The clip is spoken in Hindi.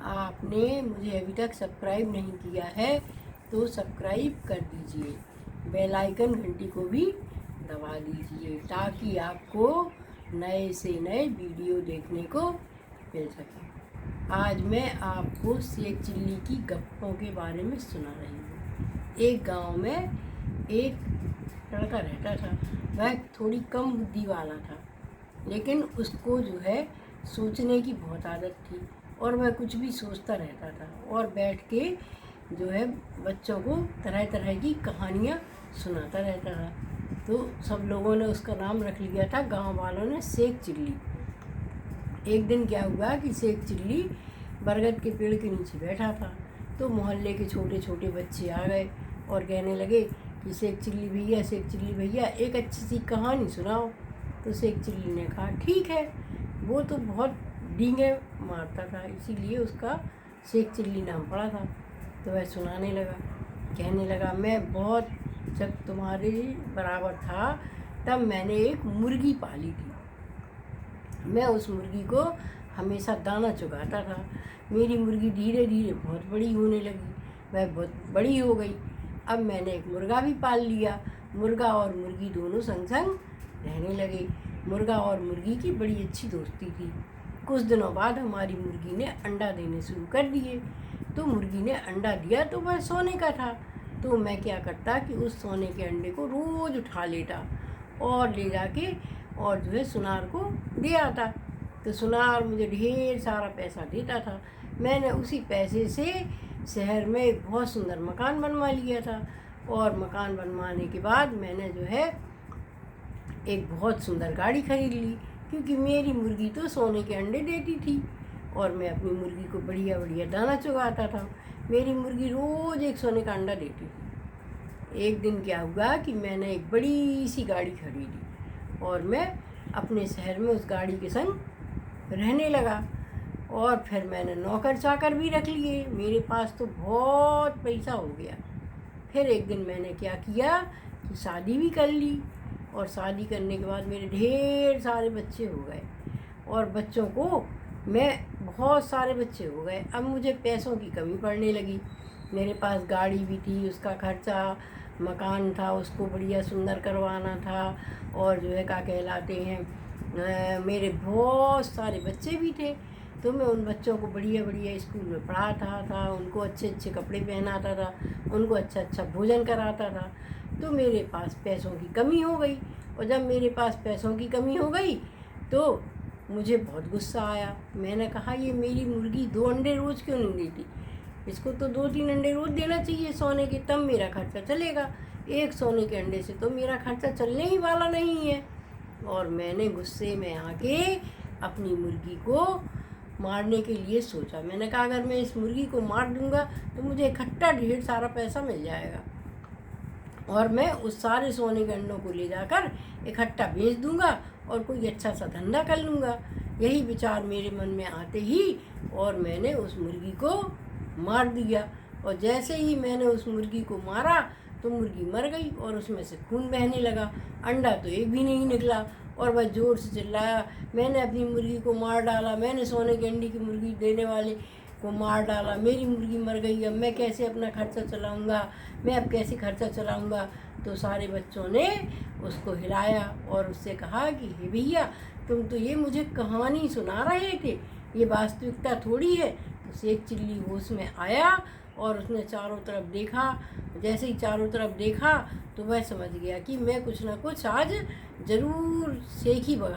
आपने मुझे अभी तक सब्सक्राइब नहीं किया है तो सब्सक्राइब कर दीजिए, बेल आइकन घंटी को भी दबा दीजिए ताकि आपको नए से नए वीडियो देखने को मिल सके। आज मैं आपको शेख चिल्ली की गप्पों के बारे में सुना रही हूँ। एक गांव में एक लड़का रहता था। वह थोड़ी कम बुद्धि वाला था, लेकिन उसको जो है सोचने की बहुत आदत थी और वह कुछ भी सोचता रहता था और बैठ के जो है बच्चों को तरह तरह की कहानियाँ सुनाता रहता था। तो सब लोगों ने उसका नाम रख लिया था, गांव वालों ने, शेख चिल्ली। एक दिन क्या हुआ कि शेख चिल्ली बरगद के पेड़ के नीचे बैठा था, तो मोहल्ले के छोटे छोटे बच्चे आ गए और कहने लगे कि शेख चिल्ली भैया एक अच्छी सी कहानी सुनाओ। तो शेख चिल्ली ने कहा ठीक है। वो तो बहुत डींगे मारता था, इसीलिए उसका शेख चिल्ली नाम पड़ा था। तो वह सुनाने लगा, कहने लगा, मैं बहुत जब तुम्हारे बराबर था तब मैंने एक मुर्गी पाली थी। मैं उस मुर्गी को हमेशा दाना चुगाता था। मेरी मुर्गी धीरे धीरे बहुत बड़ी होने लगी, वह बहुत बड़ी हो गई। अब मैंने एक मुर्गा भी पाल लिया। मुर्गा और मुर्गी दोनों संग संग रहने लगे। मुर्गा और मुर्गी की बड़ी अच्छी दोस्ती थी। कुछ दिनों बाद हमारी मुर्गी ने अंडा देने शुरू कर दिए। तो मुर्गी ने अंडा दिया तो वह सोने का था। तो मैं क्या करता कि उस सोने के अंडे को रोज़ उठा लेता और ले जाके और जो है सुनार को दे आता। तो सुनार मुझे ढेर सारा पैसा देता था। मैंने उसी पैसे से शहर में एक बहुत सुंदर मकान बनवा लिया था और मकान बनवाने के बाद मैंने जो है एक बहुत सुंदर गाड़ी खरीद ली, क्योंकि मेरी मुर्गी तो सोने के अंडे देती थी और मैं अपनी मुर्गी को बढ़िया बढ़िया दाना चुगाता था। मेरी मुर्गी रोज़ एक सोने का अंडा देती थी। एक दिन क्या हुआ कि मैंने एक बड़ी सी गाड़ी खरीदी और मैं अपने शहर में उस गाड़ी के संग रहने लगा। और फिर मैंने नौकर चाकर भी रख लिए। मेरे पास तो बहुत पैसा हो गया। फिर एक दिन मैंने क्या किया कि शादी भी कर ली और शादी करने के बाद मेरे ढेर सारे बच्चे हो गए और बच्चों को मैं बहुत सारे बच्चे हो गए। अब मुझे पैसों की कमी पड़ने लगी। मेरे पास गाड़ी भी थी, उसका खर्चा, मकान था, उसको बढ़िया सुंदर करवाना था और जो है क्या कहलाते हैं, मेरे बहुत सारे बच्चे भी थे। तो मैं उन बच्चों को बढ़िया बढ़िया स्कूल में पढ़ाता था, उनको अच्छे अच्छे कपड़े पहनाता था, उनको अच्छा अच्छा भोजन कराता था। तो मेरे पास पैसों की कमी हो गई और जब मेरे पास पैसों की कमी हो गई तो मुझे बहुत गुस्सा आया। मैंने कहा ये मेरी मुर्गी 2 अंडे रोज़ क्यों नहीं देती? इसको तो 2-3 अंडे रोज़ देना चाहिए सोने के, तब मेरा खर्चा चलेगा। एक सोने के अंडे से तो मेरा खर्चा चलने ही वाला नहीं है। और मैंने गुस्से में आके अपनी मुर्गी को मारने के लिए सोचा। मैंने कहा अगर मैं इस मुर्गी को मार दूंगा तो मुझे इकट्ठा ढेर सारा पैसा मिल जाएगा और मैं उस सारे सोने के अंडों को ले जाकर इकट्ठा बेच दूंगा और कोई अच्छा सा धंधा कर लूँगा। यही विचार मेरे मन में आते ही और मैंने उस मुर्गी को मार दिया। और जैसे ही मैंने उस मुर्गी को मारा तो मुर्गी मर गई और उसमें से खून बहने लगा। अंडा तो एक भी नहीं निकला और वह ज़ोर से चिल्लाया, मैंने अपनी मुर्गी को मार डाला, मैंने सोने के अंडे की मुर्गी देने वाले को मार डाला, मेरी मुर्गी मर गई, अब मैं कैसे अपना खर्चा चलाऊँगा, मैं अब कैसे खर्चा चलाऊँगा। तो सारे बच्चों ने उसको हिलाया और उससे कहा कि हे भैया, तुम तो ये मुझे कहानी सुना रहे थे, ये वास्तविकता थोड़ी है। तो शेख चिल्ली होश में आया और उसने चारों तरफ देखा। जैसे ही चारों तरफ देखा तो वह समझ गया कि मैं कुछ ना कुछ आज ज़रूर शेख ही बगा